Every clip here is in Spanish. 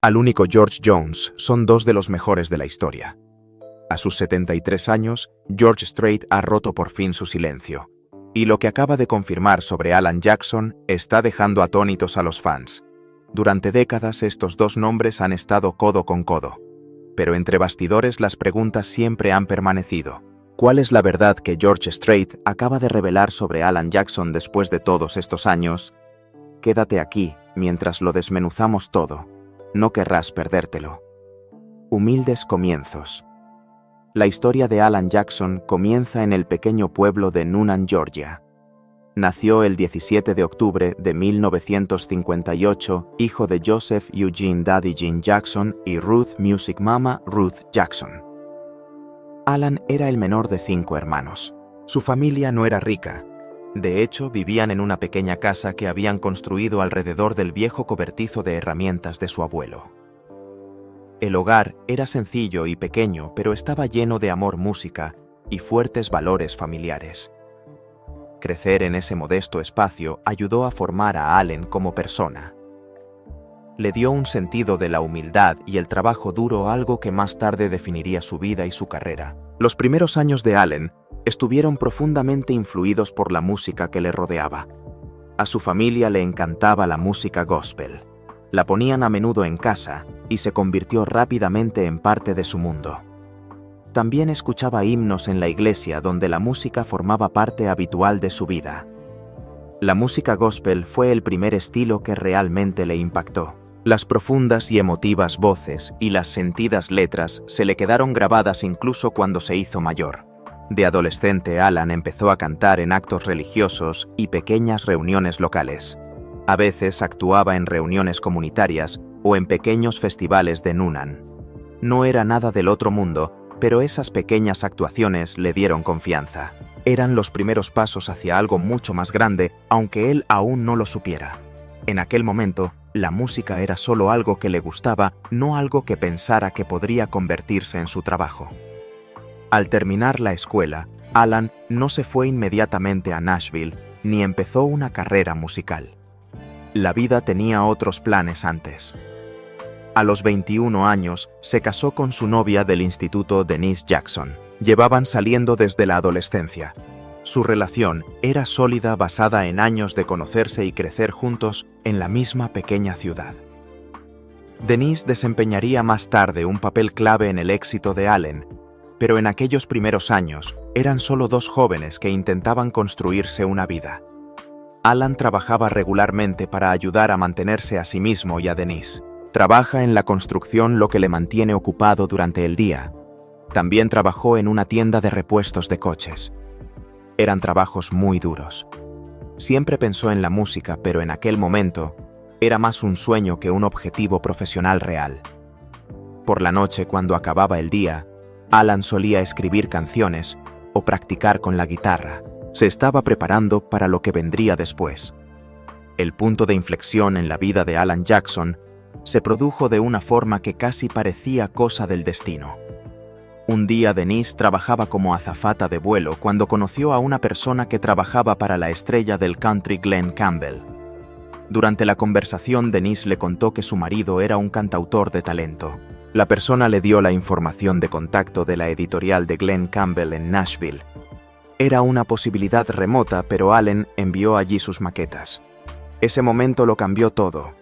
al único George Jones son dos de los mejores de la historia. A sus 73 años, George Strait ha roto por fin su silencio. Y lo que acaba de confirmar sobre Alan Jackson está dejando atónitos a los fans. Durante décadas estos dos nombres han estado codo con codo. Pero entre bastidores las preguntas siempre han permanecido. ¿Cuál es la verdad que George Strait acaba de revelar sobre Alan Jackson después de todos estos años? Quédate aquí mientras lo desmenuzamos todo. No querrás perdértelo. Humildes comienzos. La historia de Alan Jackson comienza en el pequeño pueblo de Newnan, Georgia. Nació el 17 de octubre de 1958, hijo de Joseph Eugene Daddy Jean Jackson y Ruth Music Mama Ruth Jackson. Alan era el menor de 5 hermanos. Su familia no era rica. De hecho, vivían en una pequeña casa que habían construido alrededor del viejo cobertizo de herramientas de su abuelo. El hogar era sencillo y pequeño, pero estaba lleno de amor, música y fuertes valores familiares. Crecer en ese modesto espacio ayudó a formar a Allen como persona. Le dio un sentido de la humildad y el trabajo duro, algo que más tarde definiría su vida y su carrera. Los primeros años de Allen estuvieron profundamente influidos por la música que le rodeaba. A su familia le encantaba la música gospel. La ponían a menudo en casa y se convirtió rápidamente en parte de su mundo. También escuchaba himnos en la iglesia donde la música formaba parte habitual de su vida. La música gospel fue el primer estilo que realmente le impactó. Las profundas y emotivas voces y las sentidas letras se le quedaron grabadas incluso cuando se hizo mayor. De adolescente, Alan empezó a cantar en actos religiosos y pequeñas reuniones locales. A veces actuaba en reuniones comunitarias o en pequeños festivales de Newnan. No era nada del otro mundo, pero esas pequeñas actuaciones le dieron confianza. Eran los primeros pasos hacia algo mucho más grande, aunque él aún no lo supiera. En aquel momento, la música era solo algo que le gustaba, no algo que pensara que podría convertirse en su trabajo. Al terminar la escuela, Alan no se fue inmediatamente a Nashville ni empezó una carrera musical. La vida tenía otros planes antes. A los 21 años, se casó con su novia del instituto, Denise Jackson. Llevaban saliendo desde la adolescencia. Su relación era sólida, basada en años de conocerse y crecer juntos en la misma pequeña ciudad. Denise desempeñaría más tarde un papel clave en el éxito de Allen, pero en aquellos primeros años eran solo dos jóvenes que intentaban construirse una vida. Alan trabajaba regularmente para ayudar a mantenerse a sí mismo y a Denise. Trabaja en la construcción, lo que le mantiene ocupado durante el día. También trabajó en una tienda de repuestos de coches. Eran trabajos muy duros. Siempre pensó en la música, pero en aquel momento era más un sueño que un objetivo profesional real. Por la noche, cuando acababa el día, Alan solía escribir canciones o practicar con la guitarra. Se estaba preparando para lo que vendría después. El punto de inflexión en la vida de Alan Jackson se produjo de una forma que casi parecía cosa del destino. Un día Denise trabajaba como azafata de vuelo cuando conoció a una persona que trabajaba para la estrella del country Glen Campbell. Durante la conversación, Denise le contó que su marido era un cantautor de talento. La persona le dio la información de contacto de la editorial de Glen Campbell en Nashville. Era una posibilidad remota, pero Allen envió allí sus maquetas. Ese momento lo cambió todo.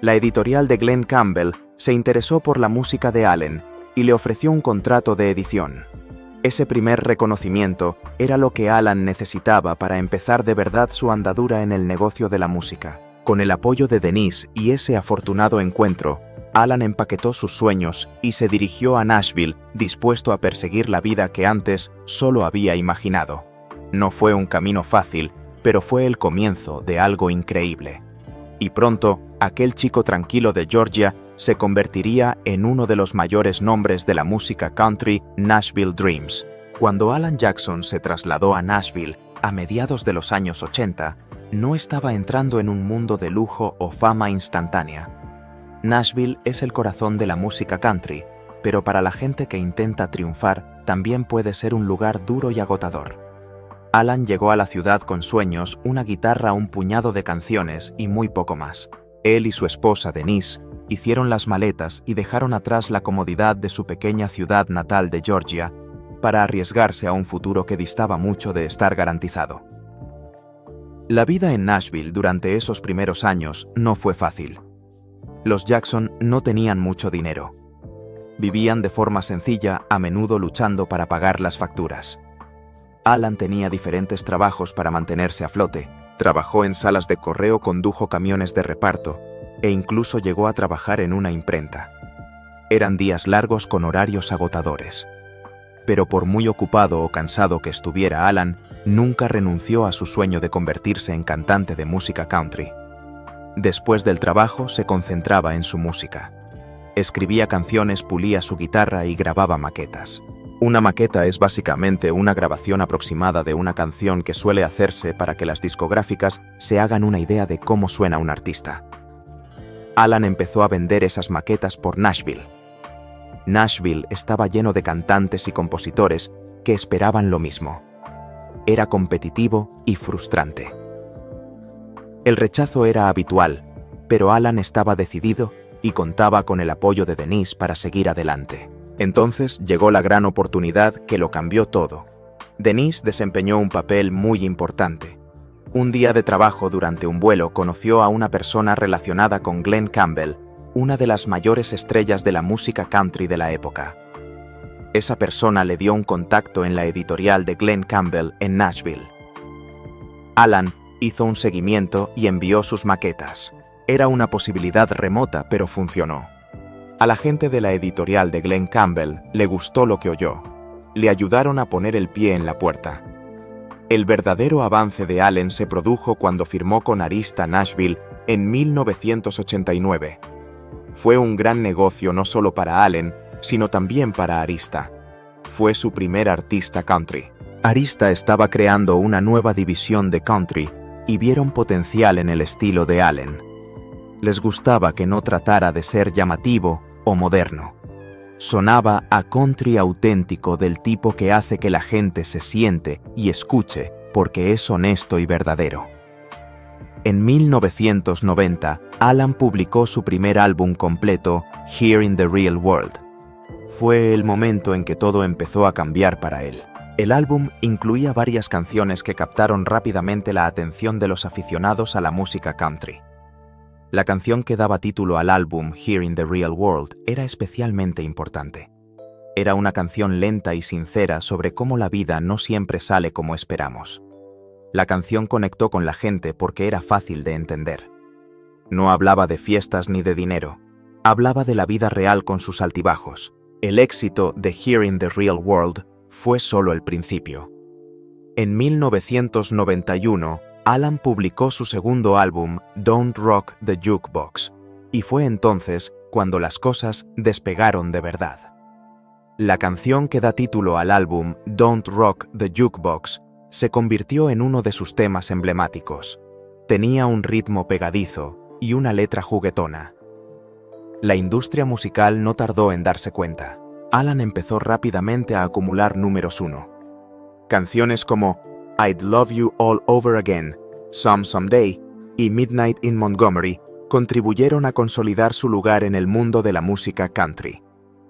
La editorial de Glen Campbell se interesó por la música de Allen y le ofreció un contrato de edición. Ese primer reconocimiento era lo que Alan necesitaba para empezar de verdad su andadura en el negocio de la música. Con el apoyo de Denise y ese afortunado encuentro, Alan empaquetó sus sueños y se dirigió a Nashville, dispuesto a perseguir la vida que antes solo había imaginado. No fue un camino fácil, pero fue el comienzo de algo increíble. Y pronto, aquel chico tranquilo de Georgia se convertiría en uno de los mayores nombres de la música country, Nashville Dreams. Cuando Alan Jackson se trasladó a Nashville a mediados de los años 80, no estaba entrando en un mundo de lujo o fama instantánea. Nashville es el corazón de la música country, pero para la gente que intenta triunfar, también puede ser un lugar duro y agotador. Alan llegó a la ciudad con sueños, una guitarra, un puñado de canciones y muy poco más. Él y su esposa Denise hicieron las maletas y dejaron atrás la comodidad de su pequeña ciudad natal de Georgia para arriesgarse a un futuro que distaba mucho de estar garantizado. La vida en Nashville durante esos primeros años no fue fácil. Los Jackson no tenían mucho dinero. Vivían de forma sencilla, a menudo luchando para pagar las facturas. Alan tenía diferentes trabajos para mantenerse a flote. Trabajó en salas de correo, condujo camiones de reparto e incluso llegó a trabajar en una imprenta. Eran días largos con horarios agotadores. Pero por muy ocupado o cansado que estuviera Alan, nunca renunció a su sueño de convertirse en cantante de música country. Después del trabajo se concentraba en su música. Escribía canciones, pulía su guitarra y grababa maquetas. Una maqueta es básicamente una grabación aproximada de una canción que suele hacerse para que las discográficas se hagan una idea de cómo suena un artista. Alan empezó a vender esas maquetas por Nashville. Nashville estaba lleno de cantantes y compositores que esperaban lo mismo. Era competitivo y frustrante. El rechazo era habitual, pero Alan estaba decidido y contaba con el apoyo de Denise para seguir adelante. Entonces llegó la gran oportunidad que lo cambió todo. Denise desempeñó un papel muy importante. Un día de trabajo durante un vuelo conoció a una persona relacionada con Glen Campbell, una de las mayores estrellas de la música country de la época. Esa persona le dio un contacto en la editorial de Glen Campbell en Nashville. Alan hizo un seguimiento y envió sus maquetas. Era una posibilidad remota, pero funcionó. A la gente de la editorial de Glen Campbell le gustó lo que oyó. Le ayudaron a poner el pie en la puerta. El verdadero avance de Alan se produjo cuando firmó con Arista Nashville en 1989. Fue un gran negocio no solo para Alan, sino también para Arista. Fue su primer artista country. Arista estaba creando una nueva división de country y vieron potencial en el estilo de Alan. Les gustaba que no tratara de ser llamativo o moderno. Sonaba a country auténtico, del tipo que hace que la gente se siente y escuche porque es honesto y verdadero. En 1990, Alan publicó su primer álbum completo, Here in the Real World. Fue el momento en que todo empezó a cambiar para él. El álbum incluía varias canciones que captaron rápidamente la atención de los aficionados a la música country. La canción que daba título al álbum, Here in the Real World, era especialmente importante. Era una canción lenta y sincera sobre cómo la vida no siempre sale como esperamos. La canción conectó con la gente porque era fácil de entender. No hablaba de fiestas ni de dinero. Hablaba de la vida real con sus altibajos. El éxito de Here in the Real World fue solo el principio. En 1991, Alan publicó su segundo álbum, Don't Rock the Jukebox, y fue entonces cuando las cosas despegaron de verdad. La canción que da título al álbum, Don't Rock the Jukebox, se convirtió en uno de sus temas emblemáticos. Tenía un ritmo pegadizo y una letra juguetona. La industria musical no tardó en darse cuenta. Alan empezó rápidamente a acumular números 1. Canciones como I'd Love You All Over Again, Some Someday y Midnight in Montgomery contribuyeron a consolidar su lugar en el mundo de la música country.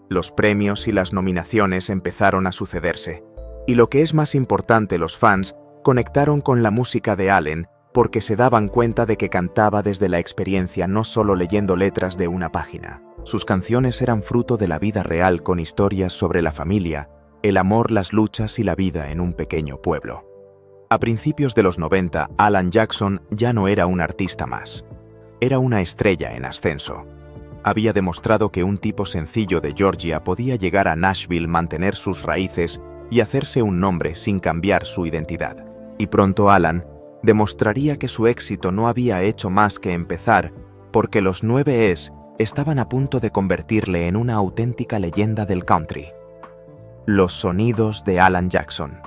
Los premios y las nominaciones empezaron a sucederse. Y lo que es más importante, los fans conectaron con la música de Alan porque se daban cuenta de que cantaba desde la experiencia, no solo leyendo letras de una página. Sus canciones eran fruto de la vida real, con historias sobre la familia, el amor, las luchas y la vida en un pequeño pueblo. A principios de los 90, Alan Jackson ya no era un artista más. Era una estrella en ascenso. Había demostrado que un tipo sencillo de Georgia podía llegar a Nashville, mantener sus raíces y hacerse un nombre sin cambiar su identidad. Y pronto Alan demostraría que su éxito no había hecho más que empezar, porque los 9's estaban a punto de convertirle en una auténtica leyenda del country. Los sonidos de Alan Jackson.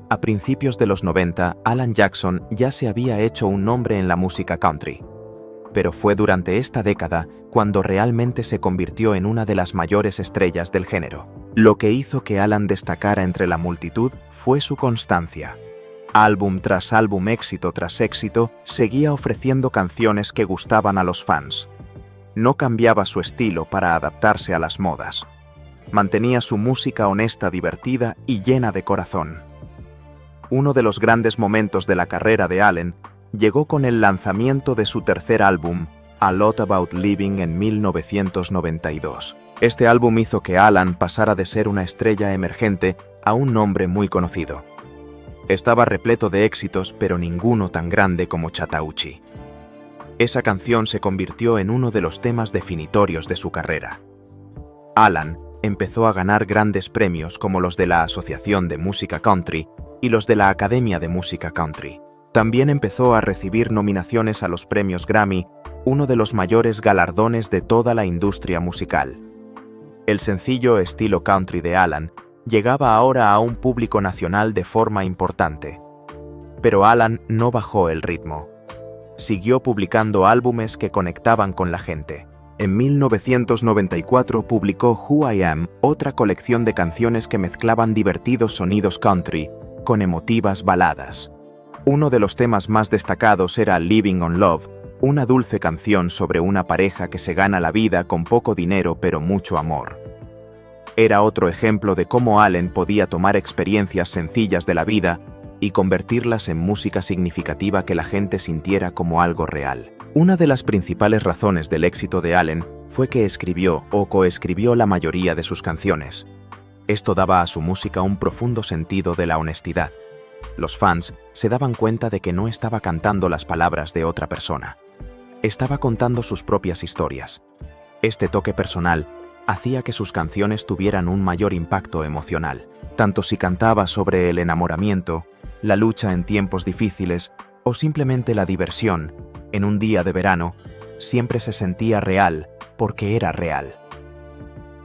A principios de los 90, Alan Jackson ya se había hecho un nombre en la música country. Pero fue durante esta década cuando realmente se convirtió en una de las mayores estrellas del género. Lo que hizo que Alan destacara entre la multitud fue su constancia. Álbum tras álbum, éxito tras éxito, seguía ofreciendo canciones que gustaban a los fans. No cambiaba su estilo para adaptarse a las modas. Mantenía su música honesta, divertida y llena de corazón. Uno de los grandes momentos de la carrera de Allen llegó con el lanzamiento de su tercer álbum, A Lot About Living, en 1992. Este álbum hizo que Alan pasara de ser una estrella emergente a un nombre muy conocido. Estaba repleto de éxitos, pero ninguno tan grande como Chattahoochee. Esa canción se convirtió en uno de los temas definitorios de su carrera. Alan empezó a ganar grandes premios como los de la Asociación de Música Country y los de la Academia de Música Country. También empezó a recibir nominaciones a los premios Grammy, uno de los mayores galardones de toda la industria musical. El sencillo estilo country de Alan llegaba ahora a un público nacional de forma importante. Pero Alan no bajó el ritmo. Siguió publicando álbumes que conectaban con la gente. En 1994 publicó Who I Am, otra colección de canciones que mezclaban divertidos sonidos country con emotivas baladas. Uno de los temas más destacados era Living on Love, una dulce canción sobre una pareja que se gana la vida con poco dinero pero mucho amor. Era otro ejemplo de cómo Allen podía tomar experiencias sencillas de la vida y convertirlas en música significativa que la gente sintiera como algo real. Una de las principales razones del éxito de Allen fue que escribió o coescribió la mayoría de sus canciones. Esto daba a su música un profundo sentido de la honestidad. Los fans se daban cuenta de que no estaba cantando las palabras de otra persona. Estaba contando sus propias historias. Este toque personal hacía que sus canciones tuvieran un mayor impacto emocional, tanto si cantaba sobre el enamoramiento, la lucha en tiempos difíciles o simplemente la diversión. En un día de verano, siempre se sentía real porque era real.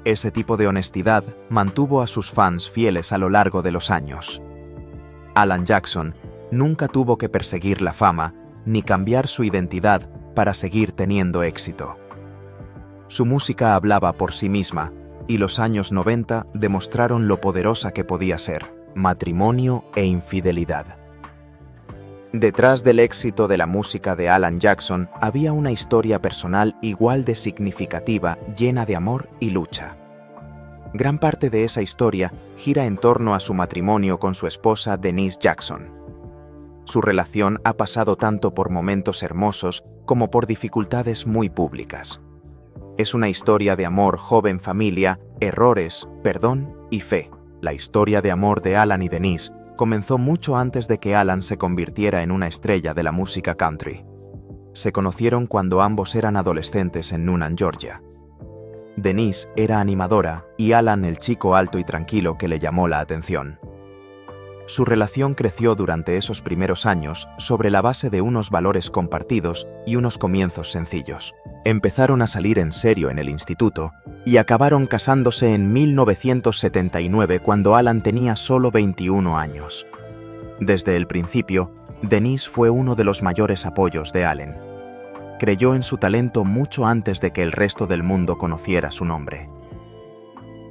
Ese tipo de honestidad mantuvo a sus fans fieles a lo largo de los años. Alan Jackson nunca tuvo que perseguir la fama ni cambiar su identidad para seguir teniendo éxito. Su música hablaba por sí misma y los años 90 demostraron lo poderosa que podía ser: matrimonio e infidelidad. Detrás del éxito de la música de Alan Jackson había una historia personal igual de significativa, llena de amor y lucha. Gran parte de esa historia gira en torno a su matrimonio con su esposa Denise Jackson. Su relación ha pasado tanto por momentos hermosos como por dificultades muy públicas. Es una historia de amor, joven familia, errores, perdón y fe. La historia de amor de Alan y Denise comenzó mucho antes de que Alan se convirtiera en una estrella de la música country. Se conocieron cuando ambos eran adolescentes en Newnan, Georgia. Denise era animadora y Alan el chico alto y tranquilo que le llamó la atención. Su relación creció durante esos primeros años sobre la base de unos valores compartidos y unos comienzos sencillos. Empezaron a salir en serio en el instituto y acabaron casándose en 1979 cuando Alan tenía solo 21 años. Desde el principio, Denise fue uno de los mayores apoyos de Allen. Creyó en su talento mucho antes de que el resto del mundo conociera su nombre.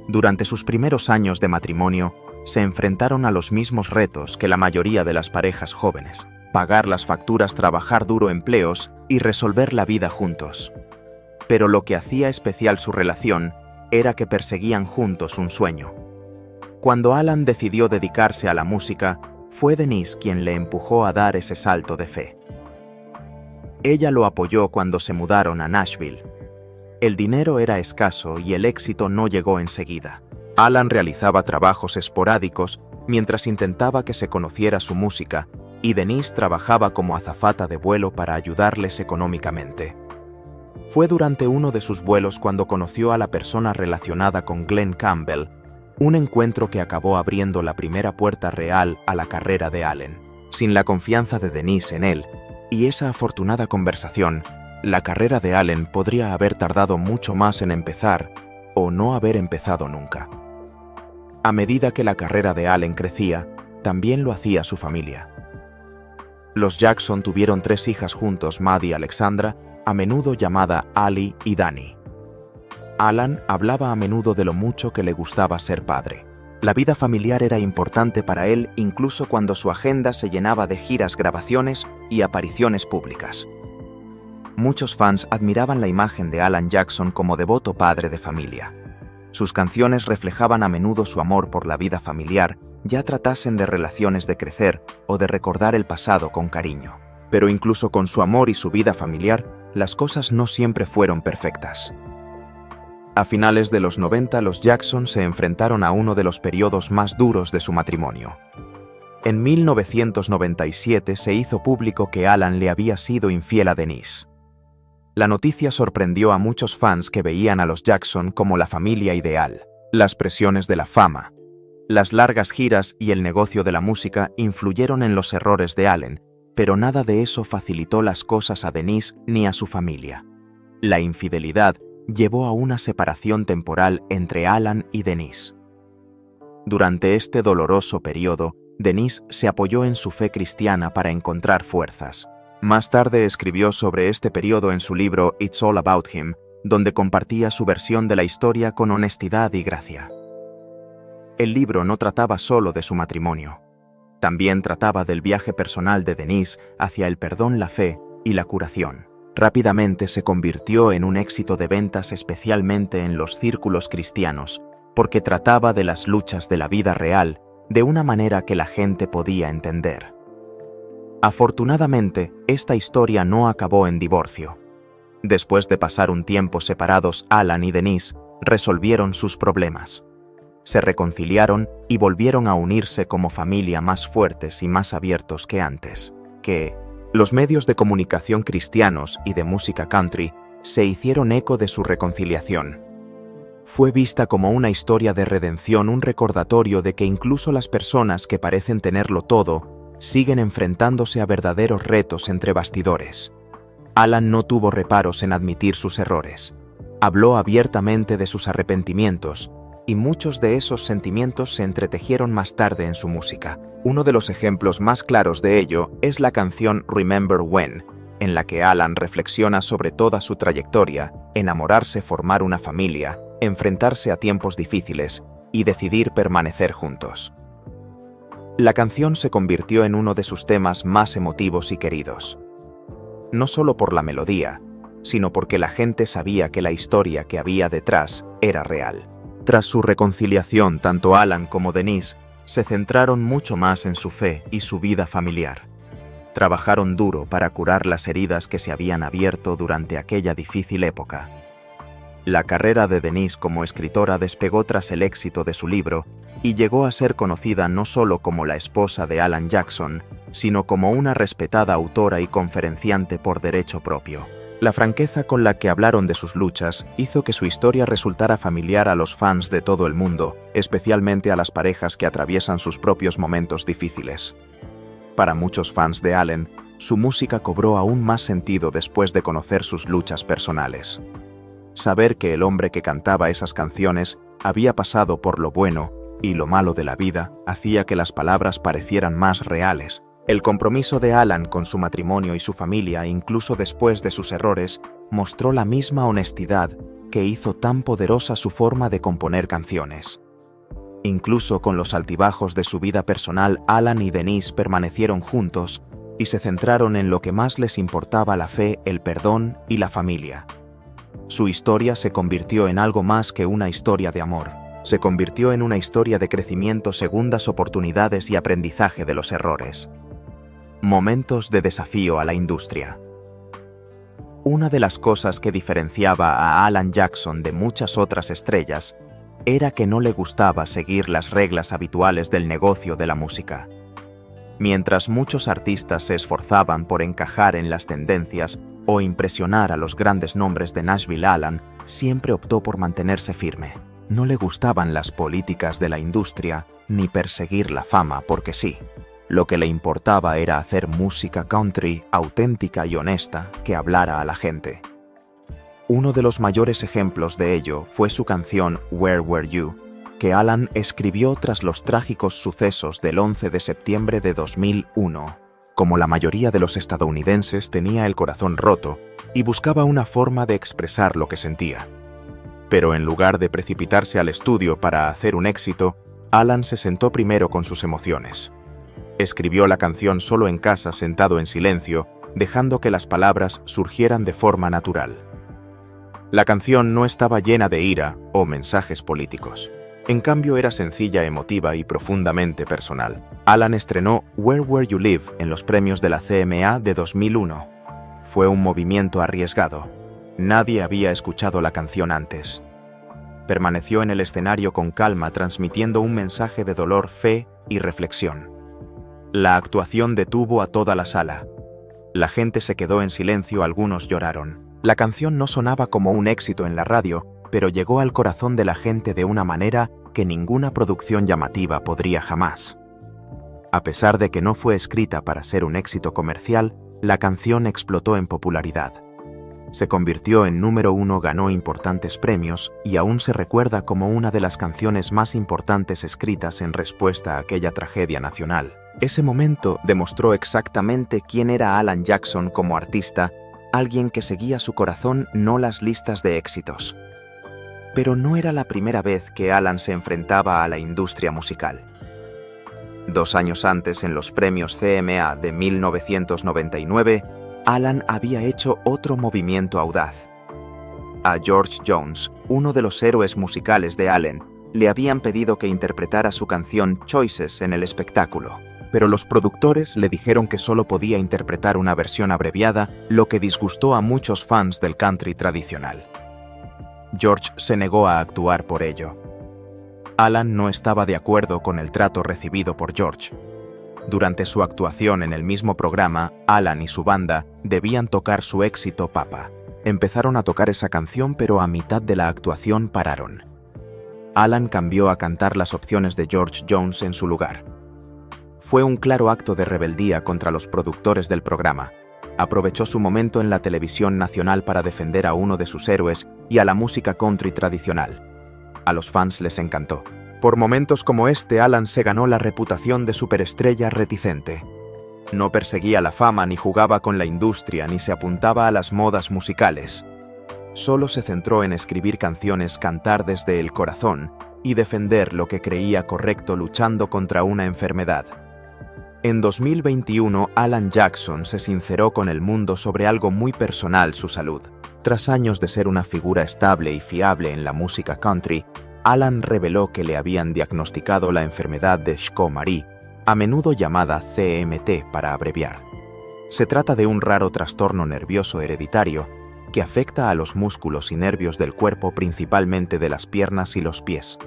Durante sus primeros años de matrimonio, se enfrentaron a los mismos retos que la mayoría de las parejas jóvenes: pagar las facturas, trabajar duro empleos y resolver la vida juntos. Pero lo que hacía especial su relación era que perseguían juntos un sueño. Cuando Alan decidió dedicarse a la música, fue Denise quien le empujó a dar ese salto de fe. Ella lo apoyó cuando se mudaron a Nashville. El dinero era escaso y el éxito no llegó enseguida. Alan realizaba trabajos esporádicos mientras intentaba que se conociera su música, y Denise trabajaba como azafata de vuelo para ayudarles económicamente. Fue durante uno de sus vuelos cuando conoció a la persona relacionada con Glenn Campbell, un encuentro que acabó abriendo la primera puerta real a la carrera de Allen. Sin la confianza de Denise en él y esa afortunada conversación, la carrera de Allen podría haber tardado mucho más en empezar o no haber empezado nunca. A medida que la carrera de Allen crecía, también lo hacía su familia. Los Jackson tuvieron 3 hijas juntos, Maddie y Alexandra, a menudo llamada Ali y Dani. Alan hablaba a menudo de lo mucho que le gustaba ser padre. La vida familiar era importante para él incluso cuando su agenda se llenaba de giras, grabaciones y apariciones públicas. Muchos fans admiraban la imagen de Alan Jackson como devoto padre de familia. Sus canciones reflejaban a menudo su amor por la vida familiar, ya tratasen de relaciones de crecer o de recordar el pasado con cariño. Pero incluso con su amor y su vida familiar, las cosas no siempre fueron perfectas. A finales de los 90, los Jackson se enfrentaron a uno de los periodos más duros de su matrimonio. En 1997 se hizo público que Alan le había sido infiel a Denise. La noticia sorprendió a muchos fans que veían a los Jackson como la familia ideal. Las presiones de la fama, las largas giras y el negocio de la música influyeron en los errores de Allen, pero nada de eso facilitó las cosas a Denise ni a su familia. La infidelidad llevó a una separación temporal entre Alan y Denise. Durante este doloroso periodo, Denise se apoyó en su fe cristiana para encontrar fuerzas. Más tarde escribió sobre este periodo en su libro It's All About Him, donde compartía su versión de la historia con honestidad y gracia. El libro no trataba solo de su matrimonio. También trataba del viaje personal de Denise hacia el perdón, la fe y la curación. Rápidamente se convirtió en un éxito de ventas, especialmente en los círculos cristianos, porque trataba de las luchas de la vida real de una manera que la gente podía entender. Afortunadamente, esta historia no acabó en divorcio. Después de pasar un tiempo separados, Alan y Denise resolvieron sus problemas. Se reconciliaron y volvieron a unirse como familia, más fuertes y más abiertos que antes. Los medios de comunicación cristianos y de música country se hicieron eco de su reconciliación. Fue vista como una historia de redención, un recordatorio de que incluso las personas que parecen tenerlo todo siguen enfrentándose a verdaderos retos entre bastidores. Alan no tuvo reparos en admitir sus errores. Habló abiertamente de sus arrepentimientos, y muchos de esos sentimientos se entretejieron más tarde en su música. Uno de los ejemplos más claros de ello es la canción Remember When, en la que Alan reflexiona sobre toda su trayectoria, enamorarse, formar una familia, enfrentarse a tiempos difíciles y decidir permanecer juntos. La canción se convirtió en uno de sus temas más emotivos y queridos. No solo por la melodía, sino porque la gente sabía que la historia que había detrás era real. Tras su reconciliación, tanto Alan como Denise se centraron mucho más en su fe y su vida familiar. Trabajaron duro para curar las heridas que se habían abierto durante aquella difícil época. La carrera de Denise como escritora despegó tras el éxito de su libro y llegó a ser conocida no solo como la esposa de Alan Jackson, sino como una respetada autora y conferenciante por derecho propio. La franqueza con la que hablaron de sus luchas hizo que su historia resultara familiar a los fans de todo el mundo, especialmente a las parejas que atraviesan sus propios momentos difíciles. Para muchos fans de Allen, su música cobró aún más sentido después de conocer sus luchas personales. Saber que el hombre que cantaba esas canciones había pasado por lo bueno y lo malo de la vida hacía que las palabras parecieran más reales. El compromiso de Alan con su matrimonio y su familia, incluso después de sus errores, mostró la misma honestidad que hizo tan poderosa su forma de componer canciones. Incluso con los altibajos de su vida personal, Alan y Denise permanecieron juntos y se centraron en lo que más les importaba: la fe, el perdón y la familia. Su historia se convirtió en algo más que una historia de amor. Se convirtió en una historia de crecimiento, segundas oportunidades y aprendizaje de los errores. Momentos de desafío a la industria. Una de las cosas que diferenciaba a Alan Jackson de muchas otras estrellas era que no le gustaba seguir las reglas habituales del negocio de la música. Mientras muchos artistas se esforzaban por encajar en las tendencias o impresionar a los grandes nombres de Nashville, Alan siempre optó por mantenerse firme. No le gustaban las políticas de la industria ni perseguir la fama porque sí. Lo que le importaba era hacer música country auténtica y honesta que hablara a la gente. Uno de los mayores ejemplos de ello fue su canción Where Were You, que Alan escribió tras los trágicos sucesos del 11 de septiembre de 2001. Como la mayoría de los estadounidenses, tenía el corazón roto y buscaba una forma de expresar lo que sentía. Pero en lugar de precipitarse al estudio para hacer un éxito, Alan se sentó primero con sus emociones. Escribió la canción solo en casa, sentado en silencio, dejando que las palabras surgieran de forma natural. La canción no estaba llena de ira o mensajes políticos. En cambio, era sencilla, emotiva y profundamente personal. Alan estrenó Where Will You Live en los premios de la CMA de 2001. Fue un movimiento arriesgado. Nadie había escuchado la canción antes. Permaneció en el escenario con calma, transmitiendo un mensaje de dolor, fe y reflexión. La actuación detuvo a toda la sala. La gente se quedó en silencio, algunos lloraron. La canción no sonaba como un éxito en la radio, pero llegó al corazón de la gente de una manera que ninguna producción llamativa podría jamás. A pesar de que no fue escrita para ser un éxito comercial, la canción explotó en popularidad. Se convirtió en número 1, ganó importantes premios y aún se recuerda como una de las canciones más importantes escritas en respuesta a aquella tragedia nacional. Ese momento demostró exactamente quién era Alan Jackson como artista, alguien que seguía su corazón, no las listas de éxitos. Pero no era la primera vez que Alan se enfrentaba a la industria musical. 2 años antes, en los premios CMA de 1999, Alan había hecho otro movimiento audaz. A George Jones, uno de los héroes musicales de Allen, le habían pedido que interpretara su canción Choices en el espectáculo, pero los productores le dijeron que solo podía interpretar una versión abreviada, lo que disgustó a muchos fans del country tradicional. George se negó a actuar por ello. Alan no estaba de acuerdo con el trato recibido por George. Durante su actuación en el mismo programa, Alan y su banda debían tocar su éxito Papa. Empezaron a tocar esa canción, pero a mitad de la actuación pararon. Alan cambió a cantar las opciones de George Jones en su lugar. Fue un claro acto de rebeldía contra los productores del programa. Aprovechó su momento en la televisión nacional para defender a uno de sus héroes y a la música country tradicional. A los fans les encantó. Por momentos como este, Alan se ganó la reputación de superestrella reticente. No perseguía la fama, ni jugaba con la industria, ni se apuntaba a las modas musicales. Solo se centró en escribir canciones, cantar desde el corazón y defender lo que creía correcto, luchando contra una enfermedad. En 2021, Alan Jackson se sinceró con el mundo sobre algo muy personal: su salud. Tras años de ser una figura estable y fiable en la música country, Alan reveló que le habían diagnosticado la enfermedad de Charcot-Marie, a menudo llamada CMT para abreviar. Se trata de un raro trastorno nervioso hereditario que afecta a los músculos y nervios del cuerpo, principalmente de las piernas y los pies.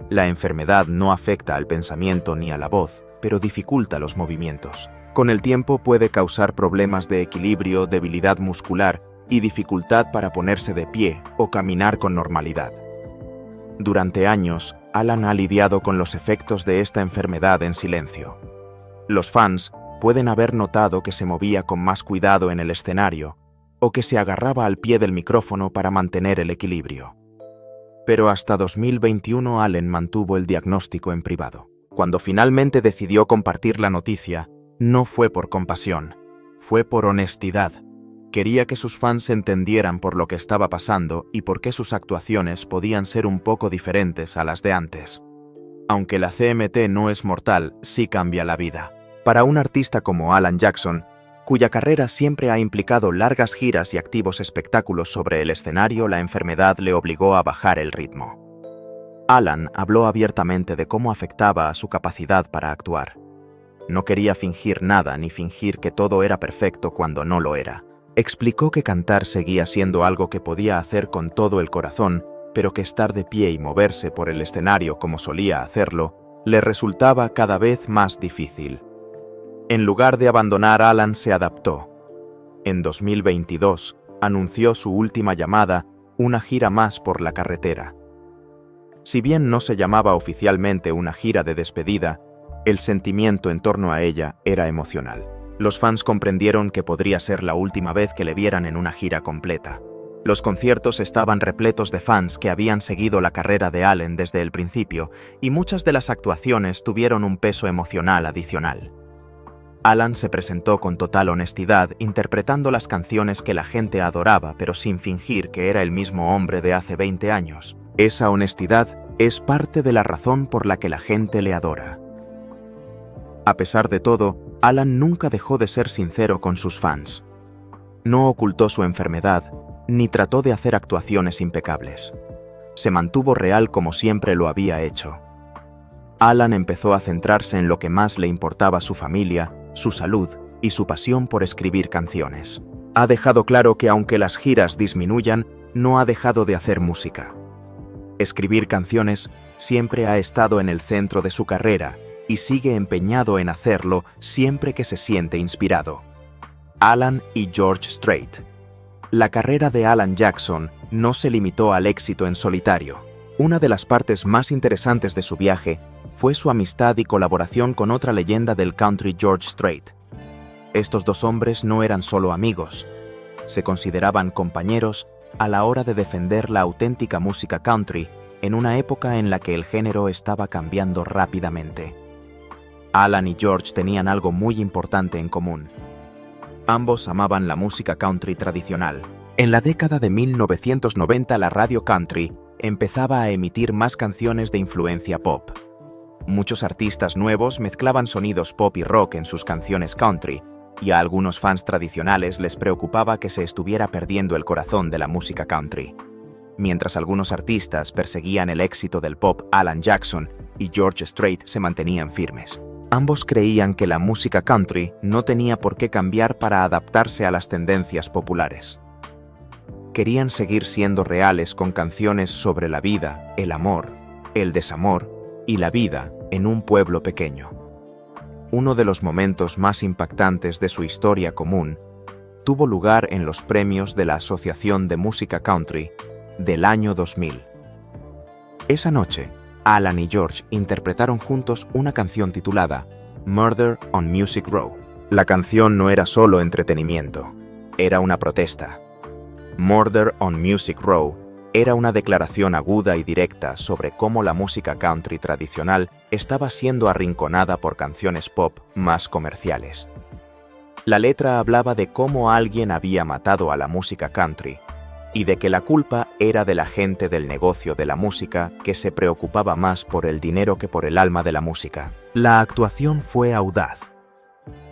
La enfermedad no afecta al pensamiento ni a la voz, pero dificulta los movimientos. Con el tiempo puede causar problemas de equilibrio, debilidad muscular y dificultad para ponerse de pie o caminar con normalidad. Durante años, Alan ha lidiado con los efectos de esta enfermedad en silencio. Los fans pueden haber notado que se movía con más cuidado en el escenario o que se agarraba al pie del micrófono para mantener el equilibrio. Pero hasta 2021 Alan mantuvo el diagnóstico en privado. Cuando finalmente decidió compartir la noticia, no fue por compasión, fue por honestidad. Quería que sus fans entendieran por lo que estaba pasando y por qué sus actuaciones podían ser un poco diferentes a las de antes. Aunque la CMT no es mortal, sí cambia la vida. Para un artista como Alan Jackson, cuya carrera siempre ha implicado largas giras y activos espectáculos sobre el escenario, la enfermedad le obligó a bajar el ritmo. Alan habló abiertamente de cómo afectaba a su capacidad para actuar. No quería fingir nada ni fingir que todo era perfecto cuando no lo era. Explicó que cantar seguía siendo algo que podía hacer con todo el corazón, pero que estar de pie y moverse por el escenario como solía hacerlo, le resultaba cada vez más difícil. En lugar de abandonar, Alan se adaptó. En 2022, anunció su última llamada, una gira más por la carretera. Si bien no se llamaba oficialmente una gira de despedida, el sentimiento en torno a ella era emocional. Los fans comprendieron que podría ser la última vez que le vieran en una gira completa. Los conciertos estaban repletos de fans que habían seguido la carrera de Alan desde el principio, y muchas de las actuaciones tuvieron un peso emocional adicional. Alan se presentó con total honestidad, interpretando las canciones que la gente adoraba, pero sin fingir que era el mismo hombre de hace 20 años. Esa honestidad es parte de la razón por la que la gente le adora. A pesar de todo, Alan nunca dejó de ser sincero con sus fans. No ocultó su enfermedad, ni trató de hacer actuaciones impecables. Se mantuvo real como siempre lo había hecho. Alan empezó a centrarse en lo que más le importaba: su familia, su salud y su pasión por escribir canciones. Ha dejado claro que aunque las giras disminuyan, no ha dejado de hacer música. Escribir canciones siempre ha estado en el centro de su carrera y sigue empeñado en hacerlo siempre que se siente inspirado. Alan y George Strait. La carrera de Alan Jackson no se limitó al éxito en solitario. Una de las partes más interesantes de su viaje fue su amistad y colaboración con otra leyenda del country, George Strait. Estos dos hombres no eran solo amigos, se consideraban compañeros a la hora de defender la auténtica música country en una época en la que el género estaba cambiando rápidamente. Alan y George tenían algo muy importante en común. Ambos amaban la música country tradicional. En la década de 1990 la radio country empezaba a emitir más canciones de influencia pop. Muchos artistas nuevos mezclaban sonidos pop y rock en sus canciones country, y a algunos fans tradicionales les preocupaba que se estuviera perdiendo el corazón de la música country. Mientras algunos artistas perseguían el éxito del pop, Alan Jackson y George Strait se mantenían firmes. Ambos creían que la música country no tenía por qué cambiar para adaptarse a las tendencias populares. Querían seguir siendo reales con canciones sobre la vida, el amor, el desamor y la vida en un pueblo pequeño. Uno de los momentos más impactantes de su historia común tuvo lugar en los premios de la Asociación de Música Country del año 2000. Esa noche, Alan y George interpretaron juntos una canción titulada Murder on Music Row. La canción no era solo entretenimiento, era una protesta. Murder on Music Row era una declaración aguda y directa sobre cómo la música country tradicional estaba siendo arrinconada por canciones pop más comerciales. La letra hablaba de cómo alguien había matado a la música country y de que la culpa era de la gente del negocio de la música que se preocupaba más por el dinero que por el alma de la música. La actuación fue audaz.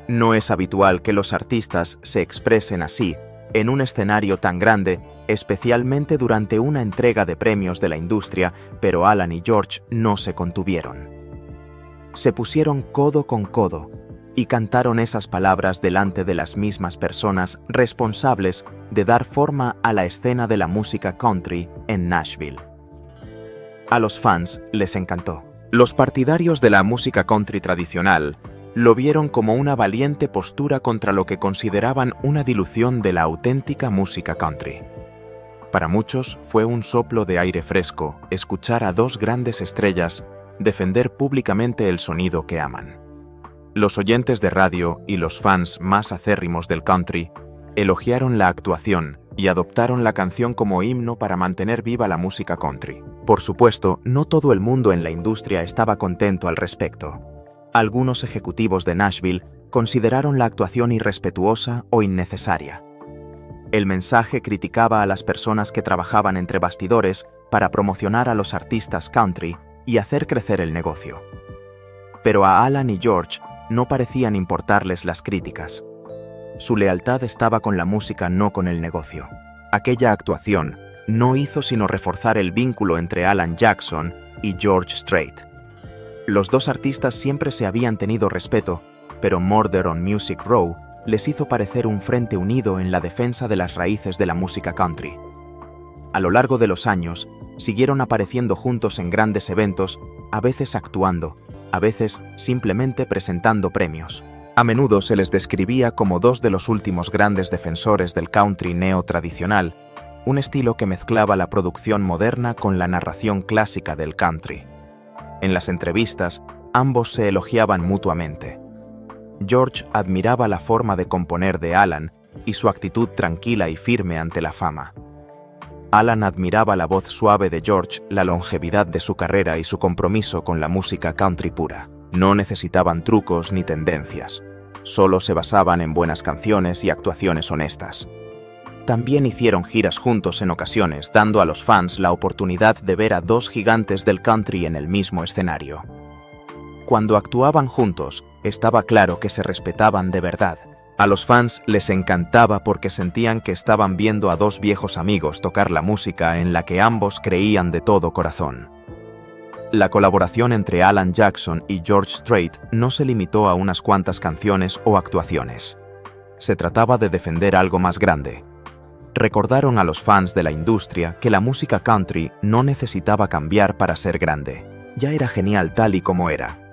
No es habitual que los artistas se expresen así en un escenario tan grande, especialmente durante una entrega de premios de la industria, pero Alan y George no se contuvieron. Se pusieron codo con codo y cantaron esas palabras delante de las mismas personas responsables de dar forma a la escena de la música country en Nashville. A los fans les encantó. Los partidarios de la música country tradicional lo vieron como una valiente postura contra lo que consideraban una dilución de la auténtica música country. Para muchos fue un soplo de aire fresco escuchar a dos grandes estrellas defender públicamente el sonido que aman. Los oyentes de radio y los fans más acérrimos del country elogiaron la actuación y adoptaron la canción como himno para mantener viva la música country. Por supuesto, no todo el mundo en la industria estaba contento al respecto. Algunos ejecutivos de Nashville consideraron la actuación irrespetuosa o innecesaria. El mensaje criticaba a las personas que trabajaban entre bastidores para promocionar a los artistas country y hacer crecer el negocio. Pero a Alan y George no parecían importarles las críticas. Su lealtad estaba con la música, no con el negocio. Aquella actuación no hizo sino reforzar el vínculo entre Alan Jackson y George Strait. Los dos artistas siempre se habían tenido respeto, pero Murder on Music Row les hizo parecer un frente unido en la defensa de las raíces de la música country. A lo largo de los años, siguieron apareciendo juntos en grandes eventos, a veces actuando, a veces simplemente presentando premios. A menudo se les describía como dos de los últimos grandes defensores del country neo-tradicional, un estilo que mezclaba la producción moderna con la narración clásica del country. En las entrevistas, ambos se elogiaban mutuamente. George admiraba la forma de componer de Alan y su actitud tranquila y firme ante la fama. Alan admiraba la voz suave de George, la longevidad de su carrera y su compromiso con la música country pura. No necesitaban trucos ni tendencias. Solo se basaban en buenas canciones y actuaciones honestas. También hicieron giras juntos en ocasiones, dando a los fans la oportunidad de ver a dos gigantes del country en el mismo escenario. Cuando actuaban juntos, estaba claro que se respetaban de verdad A los fans les encantaba porque sentían que estaban viendo a dos viejos amigos tocar la música en la que ambos creían de todo corazón. La colaboración entre Alan Jackson y George Strait no se limitó a unas cuantas canciones o actuaciones. Se trataba de defender algo más grande. Recordaron a los fans de la industria que la música country no necesitaba cambiar para ser grande. Ya era genial tal y como era.